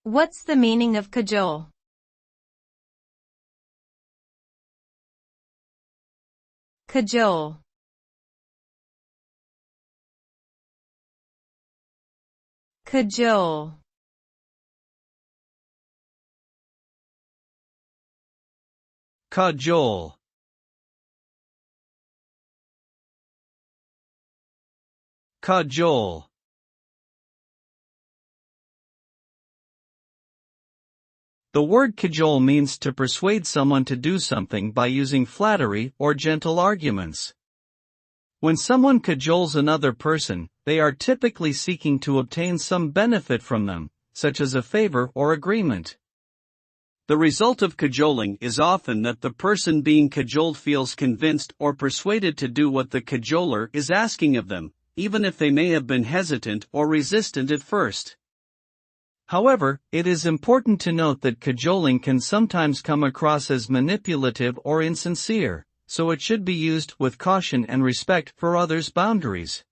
What's the meaning of cajole? Cajole. Cajole. Cajole. Cajole. The word cajole means to persuade someone to do something by using flattery or gentle arguments. When someone cajoles another person, they are typically seeking to obtain some benefit from them, such as a favor or agreement. The result of cajoling is often that the person being cajoled feels convinced or persuaded to do what the cajoler is asking of them, even if they may have been hesitant or resistant at first. However, it is important to note that cajoling can sometimes come across as manipulative or insincere, so it should be used with caution and respect for others' boundaries.